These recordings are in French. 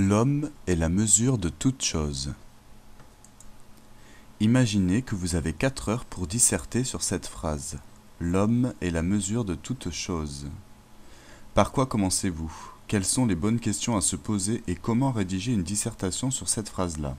L'homme est la mesure de toute chose. Imaginez que vous avez 4 heures pour disserter sur cette phrase. L'homme est la mesure de toute chose. Par quoi commencez-vous? Quelles sont les bonnes questions à se poser et comment rédiger une dissertation sur cette phrase-là?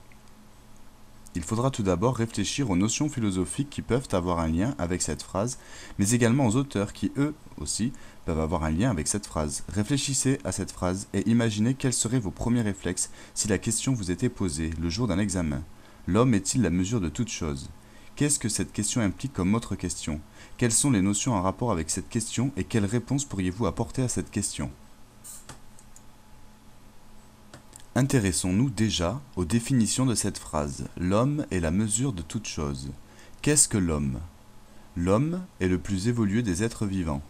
Il faudra tout d'abord réfléchir aux notions philosophiques qui peuvent avoir un lien avec cette phrase, mais également aux auteurs qui, eux aussi, peuvent avoir un lien avec cette phrase. Réfléchissez à cette phrase et imaginez quels seraient vos premiers réflexes si la question vous était posée le jour d'un examen. L'homme est-il la mesure de toute chose? Qu'est-ce que cette question implique comme autre question? Quelles sont les notions en rapport avec cette question et quelles réponses pourriez-vous apporter à cette question? Intéressons-nous déjà aux définitions de cette phrase. L'homme est la mesure de toute chose. Qu'est-ce que l'homme? L'homme est le plus évolué des êtres vivants.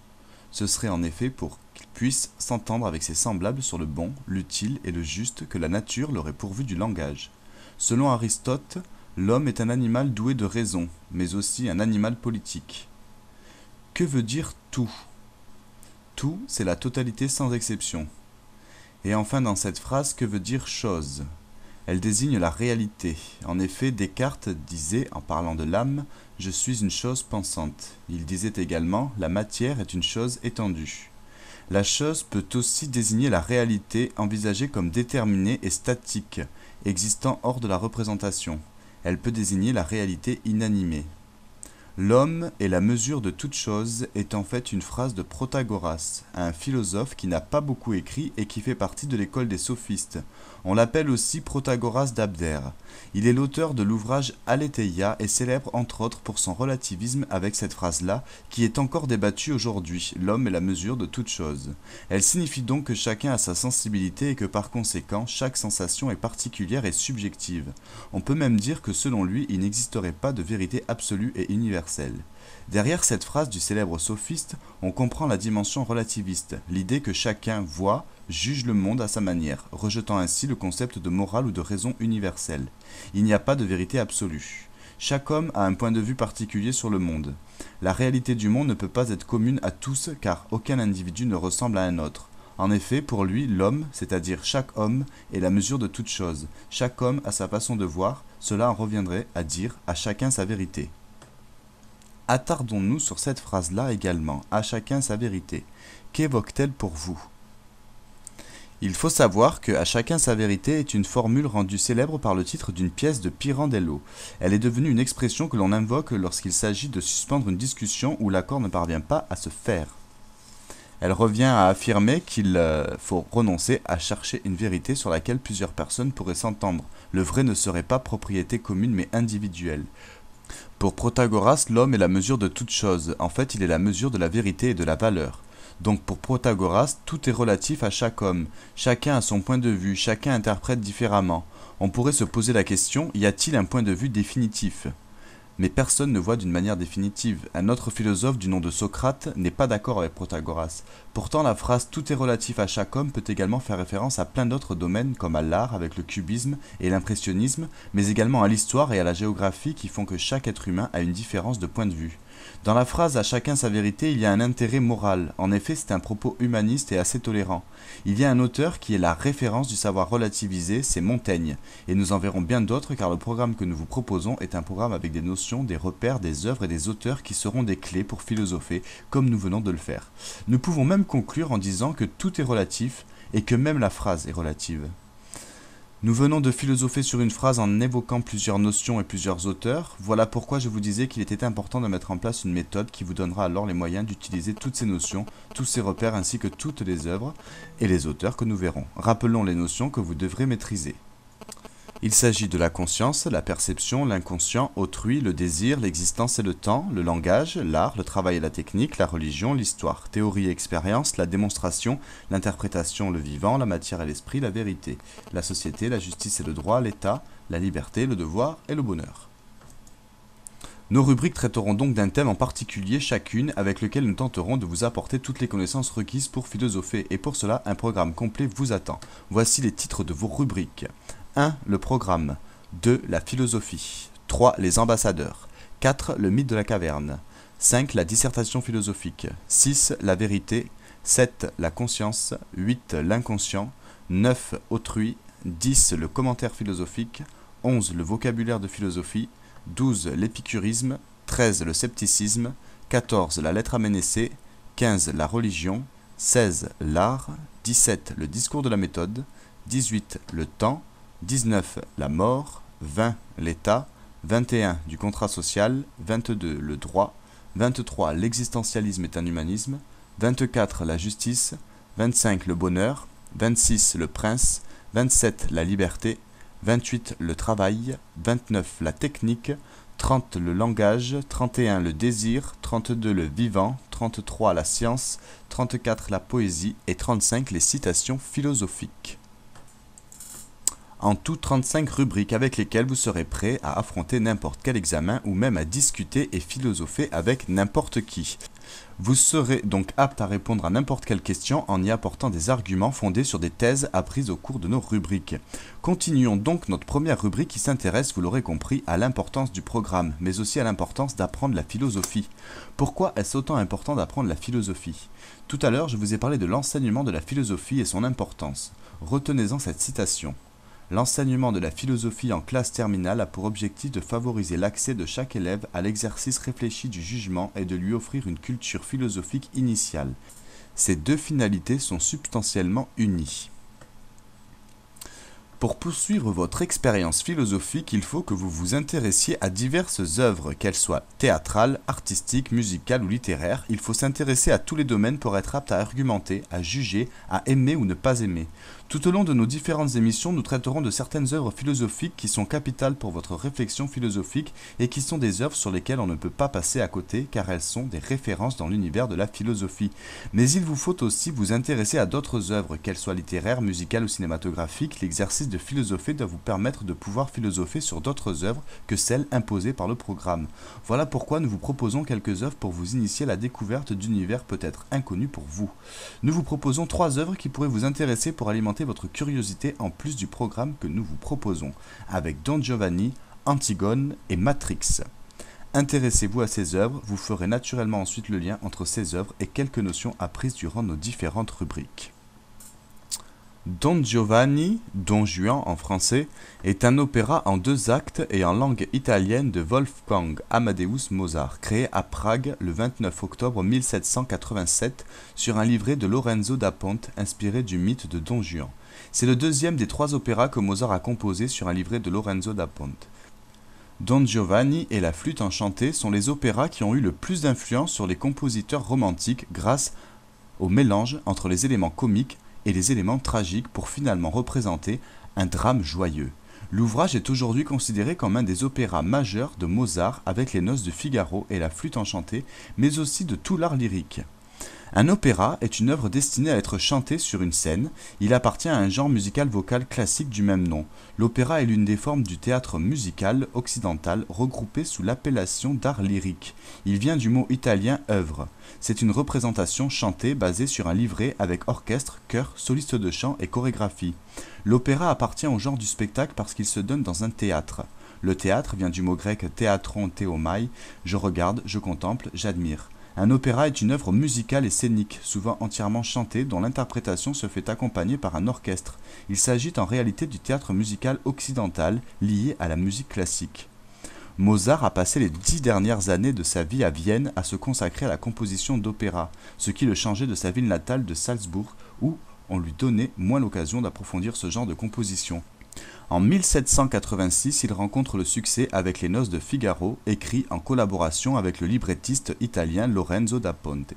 Ce serait en effet pour qu'il puisse s'entendre avec ses semblables sur le bon, l'utile et le juste que la nature l'aurait pourvu du langage. Selon Aristote, l'homme est un animal doué de raison, mais aussi un animal politique. Que veut dire tout? Tout, c'est la totalité sans exception. Et enfin dans cette phrase, que veut dire chose? Elle désigne la réalité. En effet, Descartes disait, en parlant de l'âme, « Je suis une chose pensante ». Il disait également « La matière est une chose étendue ». La chose peut aussi désigner la réalité envisagée comme déterminée et statique, existant hors de la représentation. Elle peut désigner la réalité inanimée. L'homme est la mesure de toute chose est en fait une phrase de Protagoras, un philosophe qui n'a pas beaucoup écrit et qui fait partie de l'école des sophistes. On l'appelle aussi Protagoras d'Abdère. Il est l'auteur de l'ouvrage Aletheia et célèbre entre autres pour son relativisme avec cette phrase-là, qui est encore débattue aujourd'hui. L'homme est la mesure de toute chose. Elle signifie donc que chacun a sa sensibilité et que par conséquent, chaque sensation est particulière et subjective. On peut même dire que selon lui, il n'existerait pas de vérité absolue et universelle. Derrière cette phrase du célèbre sophiste, on comprend la dimension relativiste, l'idée que chacun voit, juge le monde à sa manière, rejetant ainsi le concept de morale ou de raison universelle. Il n'y a pas de vérité absolue. Chaque homme a un point de vue particulier sur le monde. La réalité du monde ne peut pas être commune à tous car aucun individu ne ressemble à un autre. En effet, pour lui, l'homme, c'est-à-dire chaque homme, est la mesure de toute chose. Chaque homme a sa façon de voir, cela en reviendrait à dire à chacun sa vérité. Attardons-nous sur cette phrase-là également, à chacun sa vérité. Qu'évoque-t-elle pour vous? Il faut savoir que « à chacun sa vérité » est une formule rendue célèbre par le titre d'une pièce de Pirandello. Elle est devenue une expression que l'on invoque lorsqu'il s'agit de suspendre une discussion où l'accord ne parvient pas à se faire. Elle revient à affirmer qu'il faut renoncer à chercher une vérité sur laquelle plusieurs personnes pourraient s'entendre. Le vrai ne serait pas propriété commune mais individuelle. Pour Protagoras, l'homme est la mesure de toute chose. En fait, il est la mesure de la vérité et de la valeur. Donc pour Protagoras, tout est relatif à chaque homme. Chacun a son point de vue, chacun interprète différemment. On pourrait se poser la question, y a-t-il un point de vue définitif? Mais personne ne voit d'une manière définitive. Un autre philosophe du nom de Socrate n'est pas d'accord avec Protagoras. Pourtant, la phrase « tout est relatif à chaque homme » peut également faire référence à plein d'autres domaines comme à l'art avec le cubisme et l'impressionnisme, mais également à l'histoire et à la géographie qui font que chaque être humain a une différence de point de vue. Dans la phrase « à chacun sa vérité », il y a un intérêt moral. En effet, c'est un propos humaniste et assez tolérant. Il y a un auteur qui est la référence du savoir relativisé, c'est Montaigne. Et nous en verrons bien d'autres car le programme que nous vous proposons est un programme avec des notions, des repères, des œuvres et des auteurs qui seront des clés pour philosopher, comme nous venons de le faire. Nous pouvons même conclure en disant que tout est relatif et que même la phrase est relative. Nous venons de philosopher sur une phrase en évoquant plusieurs notions et plusieurs auteurs. Voilà pourquoi je vous disais qu'il était important de mettre en place une méthode qui vous donnera alors les moyens d'utiliser toutes ces notions, tous ces repères ainsi que toutes les œuvres et les auteurs que nous verrons. Rappelons les notions que vous devrez maîtriser. Il s'agit de la conscience, la perception, l'inconscient, autrui, le désir, l'existence et le temps, le langage, l'art, le travail et la technique, la religion, l'histoire, théorie et expérience, la démonstration, l'interprétation, le vivant, la matière et l'esprit, la vérité, la société, la justice et le droit, l'état, la liberté, le devoir et le bonheur. Nos rubriques traiteront donc d'un thème en particulier chacune avec lequel nous tenterons de vous apporter toutes les connaissances requises pour philosopher et pour cela un programme complet vous attend. Voici les titres de vos rubriques. 1. Le programme. 2. La philosophie. 3. Les ambassadeurs. 4. Le mythe de la caverne. 5. La dissertation philosophique. 6. La vérité. 7. La conscience. 8. L'inconscient. 9. Autrui. 10. Le commentaire philosophique, 11. Le vocabulaire de philosophie, 12. L'épicurisme, 13. Le scepticisme, 14. La lettre à Ménécée, 15. La religion, 16. L'art, 17. Le discours de la méthode, 18. Le temps, 19. La mort, 20. L'état, 21. Du contrat social, 22. Le droit, 23. L'existentialisme est un humanisme, 24. La justice, 25. Le bonheur, 26. Le prince, 27. La liberté, 28. Le travail, 29. La technique, 30. Le langage, 31. Le désir, 32. Le vivant, 33. La science, 34. La poésie et 35. Les citations philosophiques. En tout, 35 rubriques avec lesquelles vous serez prêt à affronter n'importe quel examen ou même à discuter et philosopher avec n'importe qui. Vous serez donc apte à répondre à n'importe quelle question en y apportant des arguments fondés sur des thèses apprises au cours de nos rubriques. Continuons donc notre première rubrique qui s'intéresse, vous l'aurez compris, à l'importance du programme, mais aussi à l'importance d'apprendre la philosophie. Pourquoi est-ce autant important d'apprendre la philosophie ? Tout à l'heure, je vous ai parlé de l'enseignement de la philosophie et son importance. Retenez-en cette citation. L'enseignement de la philosophie en classe terminale a pour objectif de favoriser l'accès de chaque élève à l'exercice réfléchi du jugement et de lui offrir une culture philosophique initiale. Ces deux finalités sont substantiellement unies. Pour poursuivre votre expérience philosophique, il faut que vous vous intéressiez à diverses œuvres, qu'elles soient théâtrales, artistiques, musicales ou littéraires. Il faut s'intéresser à tous les domaines pour être apte à argumenter, à juger, à aimer ou ne pas aimer. Tout au long de nos différentes émissions, nous traiterons de certaines œuvres philosophiques qui sont capitales pour votre réflexion philosophique et qui sont des œuvres sur lesquelles on ne peut pas passer à côté car elles sont des références dans l'univers de la philosophie. Mais il vous faut aussi vous intéresser à d'autres œuvres, qu'elles soient littéraires, musicales ou cinématographiques. L'exercice de philosopher doit vous permettre de pouvoir philosopher sur d'autres œuvres que celles imposées par le programme. Voilà pourquoi nous vous proposons quelques œuvres pour vous initier à la découverte d'univers peut-être inconnus pour vous. Nous vous proposons 3 œuvres qui pourraient vous intéresser pour alimenter votre curiosité en plus du programme que nous vous proposons, avec Don Giovanni, Antigone et Matrix. Intéressez-vous à ces œuvres, vous ferez naturellement ensuite le lien entre ces œuvres et quelques notions apprises durant nos différentes rubriques. Don Giovanni, Don Juan en français, est un opéra en 2 actes et en langue italienne de Wolfgang Amadeus Mozart, créé à Prague le 29 octobre 1787 sur un livret de Lorenzo da Ponte inspiré du mythe de Don Juan. C'est le deuxième des 3 opéras que Mozart a composés sur un livret de Lorenzo da Ponte. Don Giovanni et la flûte enchantée sont les opéras qui ont eu le plus d'influence sur les compositeurs romantiques grâce au mélange entre les éléments comiques et les éléments tragiques pour finalement représenter un drame joyeux. L'ouvrage est aujourd'hui considéré comme un des opéras majeurs de Mozart avec les Noces de Figaro et la flûte enchantée, mais aussi de tout l'art lyrique. Un opéra est une œuvre destinée à être chantée sur une scène. Il appartient à un genre musical vocal classique du même nom. L'opéra est l'une des formes du théâtre musical occidental regroupée sous l'appellation d'art lyrique. Il vient du mot italien œuvre. C'est une représentation chantée basée sur un livret avec orchestre, chœur, soliste de chant et chorégraphie. L'opéra appartient au genre du spectacle parce qu'il se donne dans un théâtre. Le théâtre vient du mot grec théatron théomai, je regarde, je contemple, j'admire. Un opéra est une œuvre musicale et scénique, souvent entièrement chantée, dont l'interprétation se fait accompagner par un orchestre. Il s'agit en réalité du théâtre musical occidental lié à la musique classique. Mozart a passé les 10 dernières années de sa vie à Vienne à se consacrer à la composition d'opéra, ce qui le changeait de sa ville natale de Salzbourg, où on lui donnait moins l'occasion d'approfondir ce genre de composition. En 1786, il rencontre le succès avec Les Noces de Figaro, écrit en collaboration avec le librettiste italien Lorenzo da Ponte.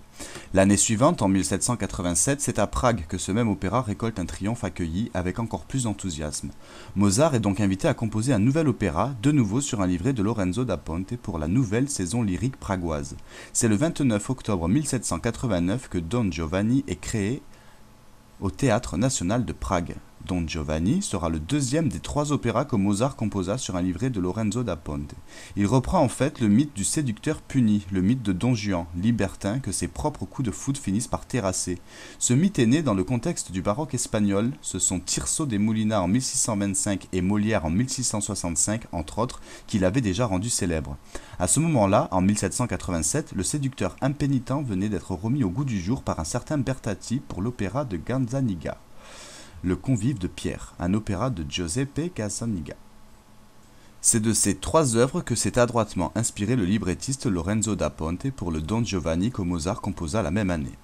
L'année suivante, en 1787, c'est à Prague que ce même opéra récolte un triomphe accueilli avec encore plus d'enthousiasme. Mozart est donc invité à composer un nouvel opéra, de nouveau sur un livret de Lorenzo da Ponte pour la nouvelle saison lyrique pragoise. C'est le 29 octobre 1789 que Don Giovanni est créé au Théâtre national de Prague. Don Giovanni sera le deuxième des 3 opéras que Mozart composa sur un livret de Lorenzo da Ponte. Il reprend en fait le mythe du séducteur puni, le mythe de Don Juan, libertin que ses propres coups de foudre finissent par terrasser. Ce mythe est né dans le contexte du baroque espagnol, ce sont Tirso de Molina en 1625 et Molière en 1665, entre autres, qui l'avaient déjà rendu célèbre. À ce moment-là, en 1787, le séducteur impénitent venait d'être remis au goût du jour par un certain Bertati pour l'opéra de Gazzaniga. Le Convive de Pierre, un opéra de Giuseppe Casanica. C'est de ces trois œuvres que s'est adroitement inspiré le librettiste Lorenzo da Ponte pour le Don Giovanni que Mozart composa la même année.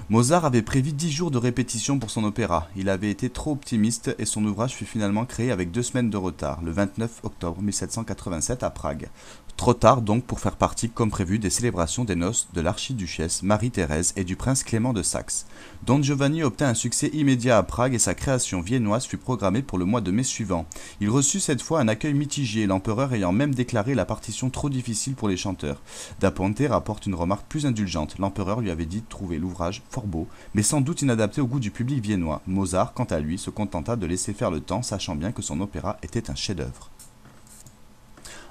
Mozart avait prévu 10 jours de répétition pour son opéra. Il avait été trop optimiste et son ouvrage fut finalement créé avec 2 semaines de retard, le 29 octobre 1787 à Prague. Trop tard donc pour faire partie, comme prévu, des célébrations des noces de l'archiduchesse Marie-Thérèse et du prince Clément de Saxe. Don Giovanni obtint un succès immédiat à Prague et sa création viennoise fut programmée pour le mois de mai suivant. Il reçut cette fois un accueil mitigé, l'empereur ayant même déclaré la partition trop difficile pour les chanteurs. Da Ponte rapporte une remarque plus indulgente. L'empereur lui avait dit de trouver l'ouvrage fort beau, mais sans doute inadapté au goût du public viennois. Mozart, quant à lui, se contenta de laisser faire le temps, sachant bien que son opéra était un chef-d'œuvre.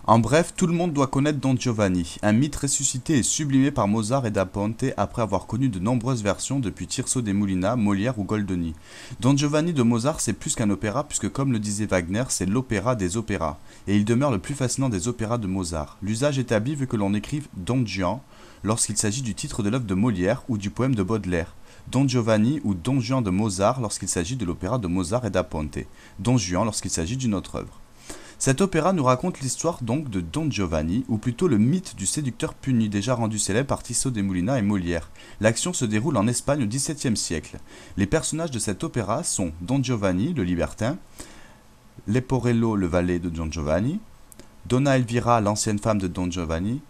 En bref, tout le monde doit connaître Don Giovanni, un mythe ressuscité et sublimé par Mozart et da Ponte après avoir connu de nombreuses versions depuis Tirso dei Mulina, Molière ou Goldoni. Don Giovanni de Mozart, c'est plus qu'un opéra puisque, comme le disait Wagner, c'est l'opéra des opéras, et il demeure le plus fascinant des opéras de Mozart. L'usage établi veut que l'on écrive Don Juan lorsqu'il s'agit du titre de l'œuvre de Molière ou du poème de Baudelaire, Don Giovanni ou Don Juan de Mozart lorsqu'il s'agit de l'opéra de Mozart et da Ponte, Don Juan lorsqu'il s'agit d'une autre œuvre. Cet opéra nous raconte l'histoire donc de Don Giovanni, ou plutôt le mythe du séducteur puni, déjà rendu célèbre par Tirso dei Mulina et Molière. L'action se déroule en Espagne au XVIIe siècle. Les personnages de cet opéra sont Don Giovanni, le libertin, Leporello, le valet de Don Giovanni, Donna Elvira, l'ancienne femme de Don Giovanni,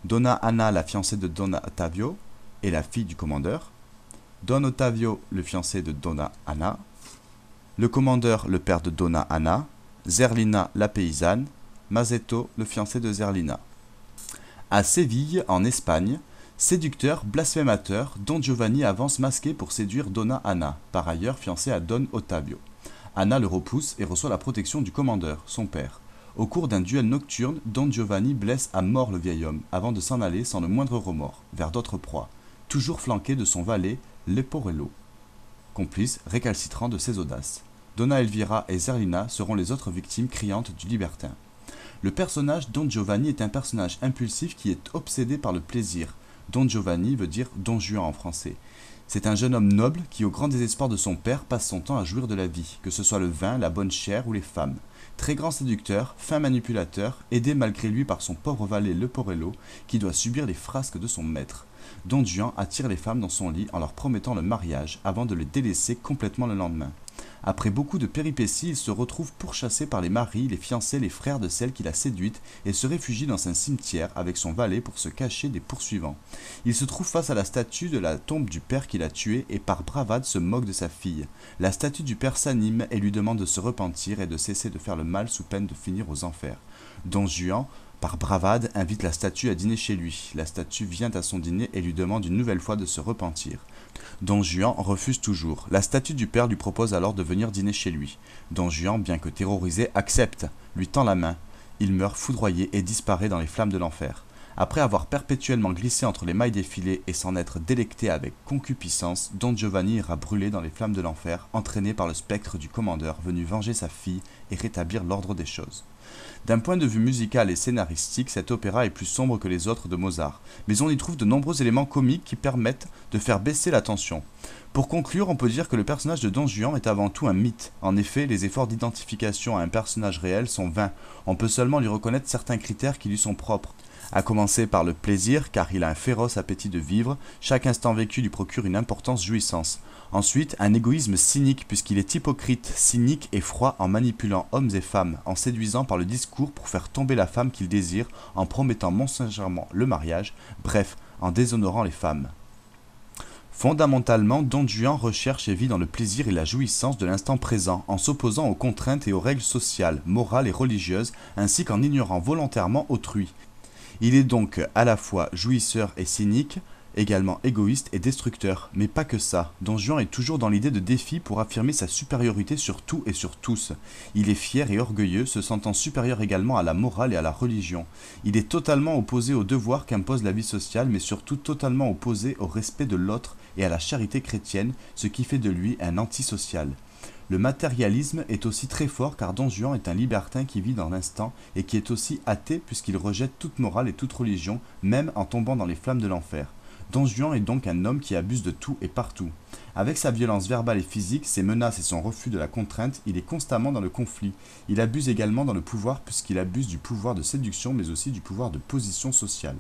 Donna Anna, la fiancée de Don Ottavio et la fille du commandeur, Don Ottavio, le fiancé de Donna Anna, le commandeur, le père de Donna Anna, Zerlina, la paysanne, Mazetto, le fiancé de Zerlina. À Séville, en Espagne, séducteur, blasphémateur, Don Giovanni avance masqué pour séduire Donna Anna, par ailleurs fiancée à Don Ottavio. Anna le repousse et reçoit la protection du commandeur, son père. Au cours d'un duel nocturne, Don Giovanni blesse à mort le vieil homme, avant de s'en aller sans le moindre remords, vers d'autres proies, toujours flanqué de son valet, Leporello, complice récalcitrant de ses audaces. Donna Elvira et Zerlina seront les autres victimes criantes du libertin. Le personnage Don Giovanni est un personnage impulsif qui est obsédé par le plaisir. Don Giovanni veut dire Don Juan en français. C'est un jeune homme noble qui, au grand désespoir de son père, passe son temps à jouir de la vie, que ce soit le vin, la bonne chair ou les femmes. Très grand séducteur, fin manipulateur, aidé malgré lui par son pauvre valet Leporello, qui doit subir les frasques de son maître. Don Juan attire les femmes dans son lit en leur promettant le mariage, avant de les délaisser complètement le lendemain. Après beaucoup de péripéties, il se retrouve pourchassé par les maris, les fiancés, les frères de celle qu'il a séduite et se réfugie dans un cimetière avec son valet pour se cacher des poursuivants. Il se trouve face à la statue de la tombe du père qu'il a tué et par bravade se moque de sa fille. La statue du père s'anime et lui demande de se repentir et de cesser de faire le mal sous peine de finir aux enfers. Don Juan, par bravade, invite la statue à dîner chez lui. La statue vient à son dîner et lui demande une nouvelle fois de se repentir. Don Juan refuse toujours. La statue du père lui propose alors de venir dîner chez lui. Don Juan, bien que terrorisé, accepte, lui tend la main. Il meurt foudroyé et disparaît dans les flammes de l'enfer. Après avoir perpétuellement glissé entre les mailles des filets et s'en être délecté avec concupiscence, Don Giovanni ira brûler dans les flammes de l'enfer, entraîné par le spectre du commandeur venu venger sa fille et rétablir l'ordre des choses. D'un point de vue musical et scénaristique, cet opéra est plus sombre que les autres de Mozart, mais on y trouve de nombreux éléments comiques qui permettent de faire baisser la tension. Pour conclure, on peut dire que le personnage de Don Juan est avant tout un mythe. En effet, les efforts d'identification à un personnage réel sont vains. On peut seulement lui reconnaître certains critères qui lui sont propres. À commencer par le plaisir, car il a un féroce appétit de vivre, chaque instant vécu lui procure une importante jouissance. Ensuite, un égoïsme cynique, puisqu'il est hypocrite, cynique et froid en manipulant hommes et femmes, en séduisant par le discours pour faire tomber la femme qu'il désire, en promettant mensongèrement le mariage, bref, en déshonorant les femmes. Fondamentalement, Don Juan recherche et vit dans le plaisir et la jouissance de l'instant présent, en s'opposant aux contraintes et aux règles sociales, morales et religieuses, ainsi qu'en ignorant volontairement autrui. Il est donc à la fois jouisseur et cynique, également égoïste et destructeur. Mais pas que ça. Don Juan est toujours dans l'idée de défi pour affirmer sa supériorité sur tout et sur tous. Il est fier et orgueilleux, se sentant supérieur également à la morale et à la religion. Il est totalement opposé aux devoirs qu'impose la vie sociale, mais surtout totalement opposé au respect de l'autre et à la charité chrétienne, ce qui fait de lui un antisocial. Le matérialisme est aussi très fort car Don Juan est un libertin qui vit dans l'instant et qui est aussi athée puisqu'il rejette toute morale et toute religion, même en tombant dans les flammes de l'enfer. Don Juan est donc un homme qui abuse de tout et partout. Avec sa violence verbale et physique, ses menaces et son refus de la contrainte, il est constamment dans le conflit. Il abuse également dans le pouvoir puisqu'il abuse du pouvoir de séduction mais aussi du pouvoir de position sociale.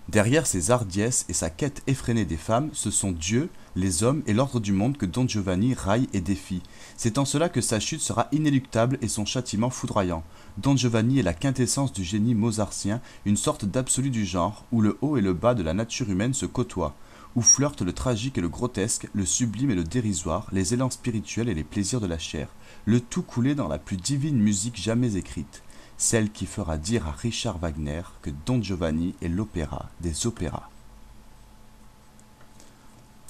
Derrière ses hardiesses et sa quête effrénée des femmes, ce sont Dieu, les hommes et l'ordre du monde que Don Giovanni raille et défie. C'est en cela que sa chute sera inéluctable et son châtiment foudroyant. Don Giovanni est la quintessence du génie mozartien, une sorte d'absolu du genre, où le haut et le bas de la nature humaine se côtoient, où flirtent le tragique et le grotesque, le sublime et le dérisoire, les élans spirituels et les plaisirs de la chair, le tout coulé dans la plus divine musique jamais écrite. Celle qui fera dire à Richard Wagner que Don Giovanni est l'opéra des opéras.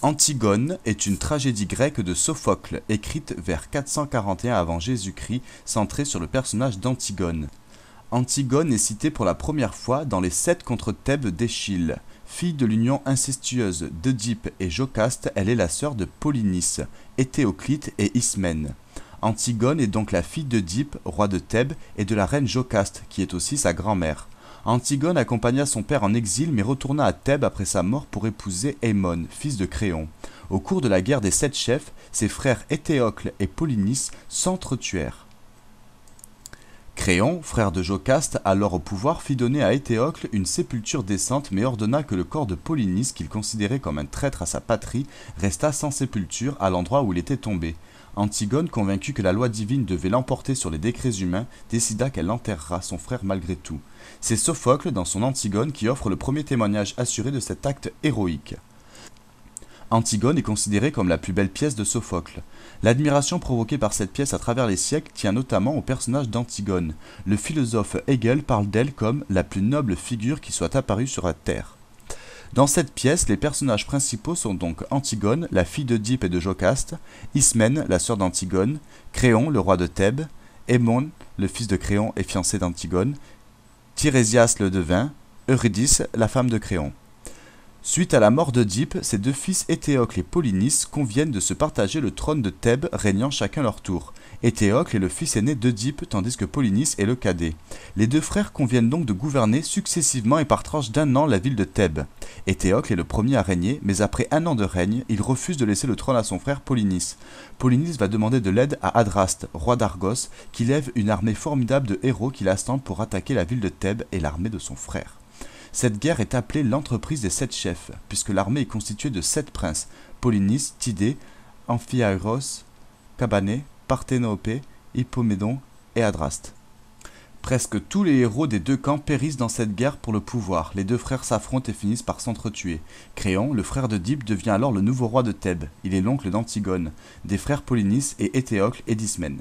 Antigone est une tragédie grecque de Sophocle, écrite vers 441 avant Jésus-Christ, centrée sur le personnage d'Antigone. Antigone est citée pour la première fois dans les 7 contre Thèbes d'Échille. Fille de l'union incestueuse d'Œdipe et Jocaste, elle est la sœur de Polynice, Éthéoclite et Ismène. Antigone est donc la fille d'Œdipe, roi de Thèbes, et de la reine Jocaste, qui est aussi sa grand-mère. Antigone accompagna son père en exil mais retourna à Thèbes après sa mort pour épouser Aémon, fils de Créon. Au cours de la guerre des 7 chefs, ses frères Éthéocle et Polynice s'entretuèrent. Créon, frère de Jocaste, alors au pouvoir, fit donner à Éthéocle une sépulture décente mais ordonna que le corps de Polynice, qu'il considérait comme un traître à sa patrie, restât sans sépulture à l'endroit où il était tombé. Antigone, convaincue que la loi divine devait l'emporter sur les décrets humains, décida qu'elle enterrera son frère malgré tout. C'est Sophocle, dans son Antigone, qui offre le premier témoignage assuré de cet acte héroïque. Antigone est considérée comme la plus belle pièce de Sophocle. L'admiration provoquée par cette pièce à travers les siècles tient notamment au personnage d'Antigone. Le philosophe Hegel parle d'elle comme la plus noble figure qui soit apparue sur la terre. Dans cette pièce, les personnages principaux sont donc Antigone, la fille d'Œdipe et de Jocaste, Ismène, la sœur d'Antigone, Créon, le roi de Thèbes, Aémon, le fils de Créon et fiancé d'Antigone, Tirésias le devin, Eurydice, la femme de Créon. Suite à la mort d'Œdipe, ses 2 fils Éthéocle et Polynice conviennent de se partager le trône de Thèbes, régnant chacun leur tour. Éthéocle est le fils aîné d'Œdipe, tandis que Polynice est le cadet. Les 2 frères conviennent donc de gouverner successivement et par tranches d'1 an la ville de Thèbes. Éthéocle est le premier à régner, mais après 1 an de règne, il refuse de laisser le trône à son frère Polynice. Polynice va demander de l'aide à Adraste, roi d'Argos, qui lève une armée formidable de héros qui l'assemblent pour attaquer la ville de Thèbes et l'armée de son frère. Cette guerre est appelée l'entreprise des 7 chefs, puisque l'armée est constituée de 7 princes, Polynice, Tidée, Amphiaros, Cabané, Parthénope, Hippomédon et Adraste. Presque tous les héros des 2 camps périssent dans cette guerre pour le pouvoir. Les 2 frères s'affrontent et finissent par s'entretuer. Créon, le frère d'Œdipe, devient alors le nouveau roi de Thèbes. Il est l'oncle d'Antigone, des frères Polynice et Éthéocle et d'Ismène.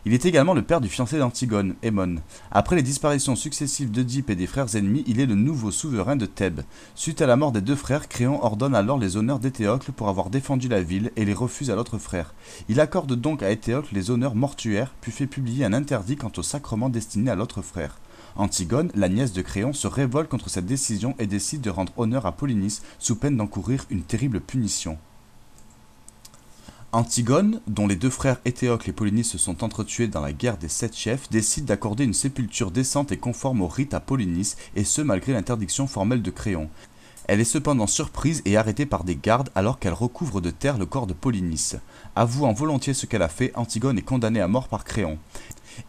Il est également le père du fiancé d'Antigone, Aémon. Après les disparitions successives d'Œdipe et des frères ennemis, il est le nouveau souverain de Thèbes. Suite à la mort des 2 frères, Créon ordonne alors les honneurs d'Éthéocle pour avoir défendu la ville et les refuse à l'autre frère. Il accorde donc à Éthéocle les honneurs mortuaires, puis fait publier un interdit quant au sacrement destiné à l'autre frère. Antigone, la nièce de Créon, se révolte contre cette décision et décide de rendre honneur à Polynice sous peine d'encourir une terrible punition. Antigone, dont les 2 frères Éthéocle et Polynice se sont entretués dans la guerre des 7 chefs, décide d'accorder une sépulture décente et conforme au rite à Polynice, et ce malgré l'interdiction formelle de Créon. Elle est cependant surprise et arrêtée par des gardes alors qu'elle recouvre de terre le corps de Polynice. Avouant volontiers ce qu'elle a fait, Antigone est condamnée à mort par Créon.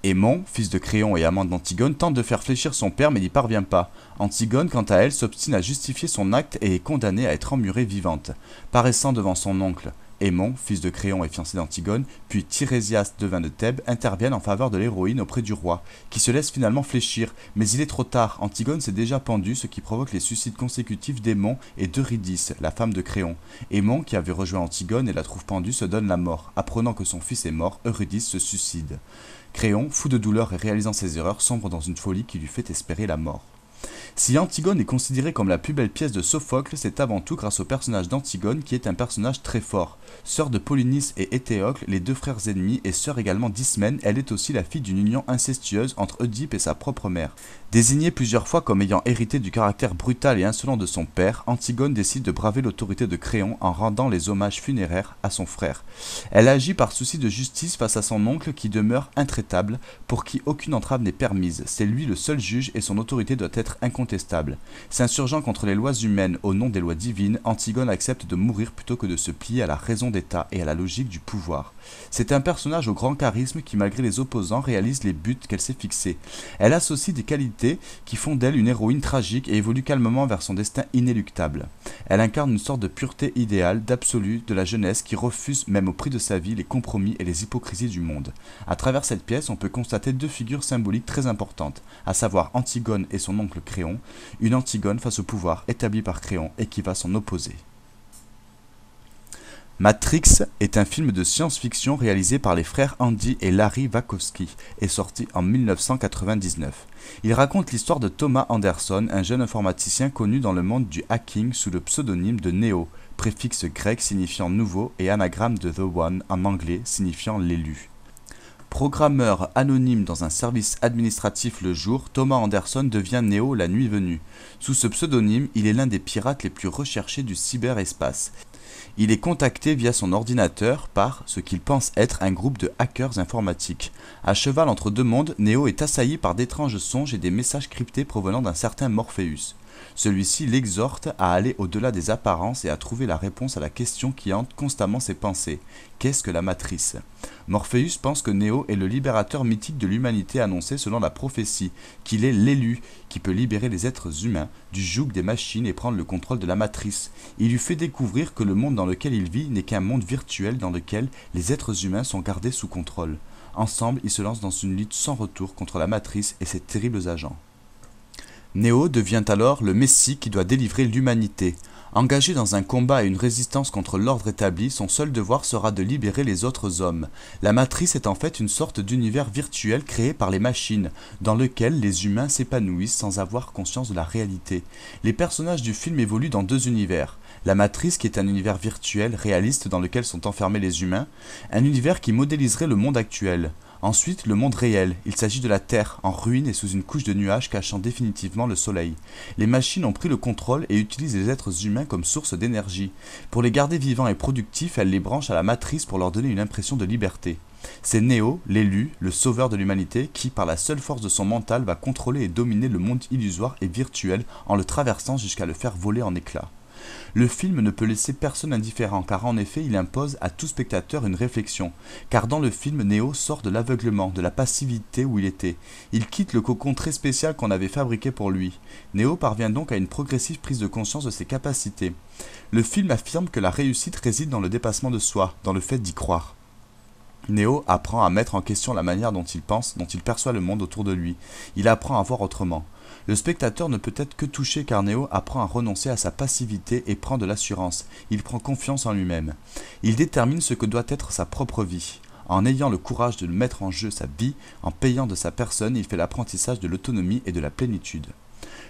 Aémon, fils de Créon et amant d'Antigone, tente de faire fléchir son père mais n'y parvient pas. Antigone, quant à elle, s'obstine à justifier son acte et est condamnée à être emmurée vivante. Paraissant devant son oncle, Aémon, fils de Créon et fiancé d'Antigone, puis Tirésias, devin de Thèbes, interviennent en faveur de l'héroïne auprès du roi, qui se laisse finalement fléchir, mais il est trop tard, Antigone s'est déjà pendue, ce qui provoque les suicides consécutifs d'Aémon et d'Eurydice, la femme de Créon. Aémon, qui avait rejoint Antigone et la trouve pendue, se donne la mort. Apprenant que son fils est mort, Eurydice se suicide. Créon, fou de douleur et réalisant ses erreurs, sombre dans une folie qui lui fait espérer la mort. Si Antigone est considérée comme la plus belle pièce de Sophocle, c'est avant tout grâce au personnage d'Antigone qui est un personnage très fort. Sœur de Polynice et Éthéocle, les 2 frères ennemis, et sœur également d'Ismène, elle est aussi la fille d'une union incestueuse entre Œdipe et sa propre mère. Désignée plusieurs fois comme ayant hérité du caractère brutal et insolent de son père, Antigone décide de braver l'autorité de Créon en rendant les hommages funéraires à son frère. Elle agit par souci de justice face à son oncle qui demeure intraitable, pour qui aucune entrave n'est permise. C'est lui le seul juge et son autorité doit être être incontestable. S'insurgeant contre les lois humaines au nom des lois divines, Antigone accepte de mourir plutôt que de se plier à la raison d'État et à la logique du pouvoir. C'est un personnage au grand charisme qui, malgré les opposants, réalise les buts qu'elle s'est fixés. Elle associe des qualités qui font d'elle une héroïne tragique et évolue calmement vers son destin inéluctable. Elle incarne une sorte de pureté idéale, d'absolu, de la jeunesse qui refuse, même au prix de sa vie, les compromis et les hypocrisies du monde. À travers cette pièce, on peut constater deux figures symboliques très importantes, à savoir Antigone et son oncle Créon, une Antigone face au pouvoir établi par Créon et qui va s'en opposer. Matrix est un film de science-fiction réalisé par les frères Andy et Larry Wachowski et sorti en 1999. Il raconte l'histoire de Thomas Anderson, un jeune informaticien connu dans le monde du hacking sous le pseudonyme de Neo, préfixe grec signifiant nouveau et anagramme de The One en anglais signifiant l'élu. Programmeur anonyme dans un service administratif le jour, Thomas Anderson devient Neo la nuit venue. Sous ce pseudonyme, il est l'un des pirates les plus recherchés du cyberespace. Il est contacté via son ordinateur par ce qu'il pense être un groupe de hackers informatiques. À cheval entre deux mondes, Neo est assailli par d'étranges songes et des messages cryptés provenant d'un certain Morpheus. Celui-ci l'exhorte à aller au-delà des apparences et à trouver la réponse à la question qui hante constamment ses pensées. Qu'est-ce que la matrice ? Morpheus pense que Neo est le libérateur mythique de l'humanité annoncé selon la prophétie, qu'il est l'élu qui peut libérer les êtres humains du joug des machines et prendre le contrôle de la matrice. Il lui fait découvrir que le monde dans lequel il vit n'est qu'un monde virtuel dans lequel les êtres humains sont gardés sous contrôle. Ensemble, ils se lancent dans une lutte sans retour contre la matrice et ses terribles agents. Neo devient alors le Messie qui doit délivrer l'humanité. Engagé dans un combat et une résistance contre l'ordre établi, son seul devoir sera de libérer les autres hommes. La Matrice est en fait une sorte d'univers virtuel créé par les machines, dans lequel les humains s'épanouissent sans avoir conscience de la réalité. Les personnages du film évoluent dans deux univers. La Matrice, qui est un univers virtuel, réaliste, dans lequel sont enfermés les humains, un univers qui modéliserait le monde actuel. Ensuite, le monde réel. Il s'agit de la Terre, en ruine et sous une couche de nuages cachant définitivement le soleil. Les machines ont pris le contrôle et utilisent les êtres humains comme source d'énergie. Pour les garder vivants et productifs, elles les branchent à la matrice pour leur donner une impression de liberté. C'est Neo, l'élu, le sauveur de l'humanité, qui, par la seule force de son mental, va contrôler et dominer le monde illusoire et virtuel en le traversant jusqu'à le faire voler en éclats. Le film ne peut laisser personne indifférent car en effet il impose à tout spectateur une réflexion. Car dans le film, Neo sort de l'aveuglement, de la passivité où il était. Il quitte le cocon très spécial qu'on avait fabriqué pour lui. Neo parvient donc à une progressive prise de conscience de ses capacités. Le film affirme que la réussite réside dans le dépassement de soi, dans le fait d'y croire. Neo apprend à mettre en question la manière dont il pense, dont il perçoit le monde autour de lui. Il apprend à voir autrement. Le spectateur ne peut être que touché car Neo apprend à renoncer à sa passivité et prend de l'assurance. Il prend confiance en lui-même. Il détermine ce que doit être sa propre vie. En ayant le courage de mettre en jeu sa vie, en payant de sa personne, il fait l'apprentissage de l'autonomie et de la plénitude.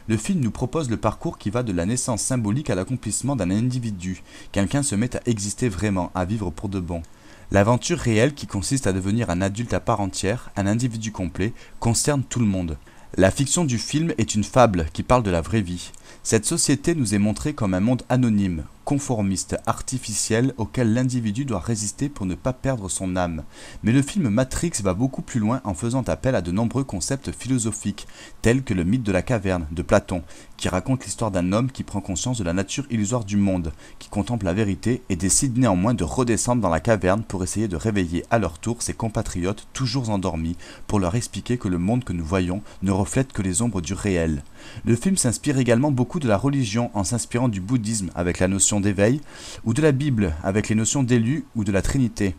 Le film nous propose le parcours qui va de la naissance symbolique à l'accomplissement d'un individu. Quelqu'un se met à exister vraiment, à vivre pour de bon. L'aventure réelle qui consiste à devenir un adulte à part entière, un individu complet, concerne tout le monde. La fiction du film est une fable qui parle de la vraie vie. Cette société nous est montrée comme un monde anonyme, conformiste, artificiel, auquel l'individu doit résister pour ne pas perdre son âme. Mais le film Matrix va beaucoup plus loin en faisant appel à de nombreux concepts philosophiques, tels que le mythe de la caverne, de Platon, qui raconte l'histoire d'un homme qui prend conscience de la nature illusoire du monde, qui contemple la vérité et décide néanmoins de redescendre dans la caverne pour essayer de réveiller à leur tour ses compatriotes toujours endormis, pour leur expliquer que le monde que nous voyons ne reflète que les ombres du réel. Le film s'inspire également beaucoup de la religion en s'inspirant du bouddhisme avec la notion d'éveil, ou de la Bible avec les notions d'élu ou de la Trinité.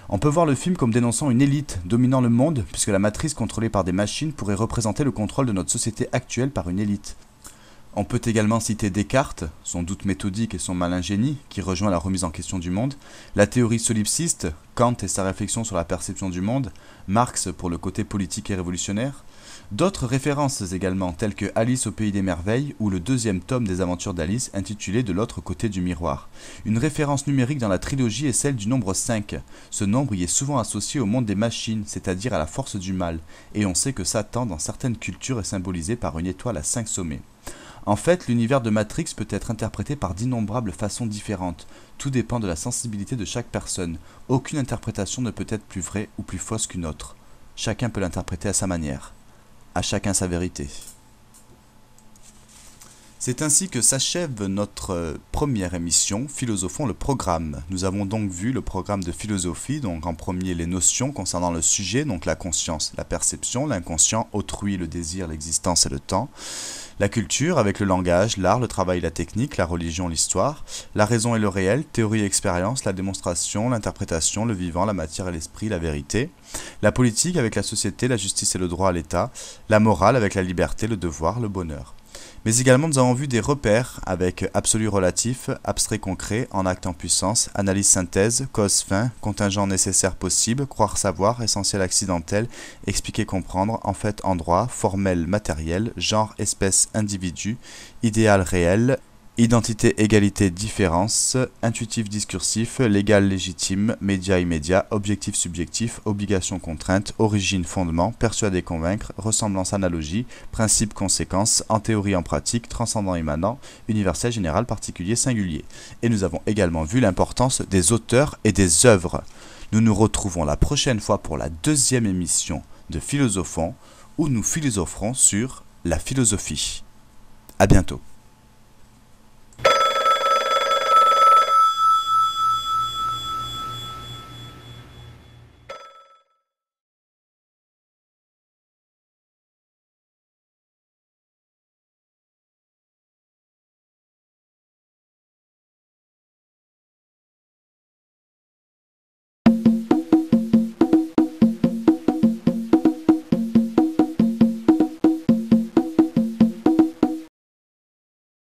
On peut voir le film comme dénonçant une élite dominant le monde, puisque la matrice contrôlée par des machines pourrait représenter le contrôle de notre société actuelle par une élite. On peut également citer Descartes, son doute méthodique et son malin génie, qui rejoint la remise en question du monde, la théorie solipsiste, Kant et sa réflexion sur la perception du monde, Marx pour le côté politique et révolutionnaire, d'autres références également, telles que Alice au pays des merveilles ou le deuxième tome des aventures d'Alice intitulé De l'autre côté du miroir. Une référence numérique dans la trilogie est celle du nombre 5. Ce nombre y est souvent associé au monde des machines, c'est-à-dire à la force du mal, et on sait que Satan dans certaines cultures est symbolisé par une étoile à 5 sommets. En fait, l'univers de Matrix peut être interprété par d'innombrables façons différentes. Tout dépend de la sensibilité de chaque personne. Aucune interprétation ne peut être plus vraie ou plus fausse qu'une autre. Chacun peut l'interpréter à sa manière. À chacun sa vérité. C'est ainsi que s'achève notre première émission Philosophons le programme. Nous avons donc vu le programme de philosophie, donc en premier les notions concernant le sujet, donc la conscience, la perception, l'inconscient, autrui, le désir, l'existence et le temps. La culture avec le langage, l'art, le travail, la technique, la religion, l'histoire. La raison et le réel, théorie et expérience, la démonstration, l'interprétation, le vivant, la matière et l'esprit, la vérité. La politique avec la société, la justice et le droit à l'État. La morale avec la liberté, le devoir, le bonheur. Mais également nous avons vu des repères avec absolu relatif, abstrait concret, en acte en puissance, analyse synthèse, cause fin, contingent nécessaire possible, croire savoir, essentiel accidentel, expliquer comprendre, en fait en droit, formel matériel, genre espèce individu, idéal réel, identité, égalité, différence, intuitif, discursif, légal, légitime, média, immédiat, objectif, subjectif, obligation, contrainte, origine, fondement, persuader, convaincre, ressemblance, analogie, principe, conséquence, en théorie, en pratique, transcendant, immanent, universel, général, particulier, singulier. Et nous avons également vu l'importance des auteurs et des œuvres. Nous nous retrouvons la prochaine fois pour la deuxième émission de Philosophons, où nous philosopherons sur la philosophie. À bientôt.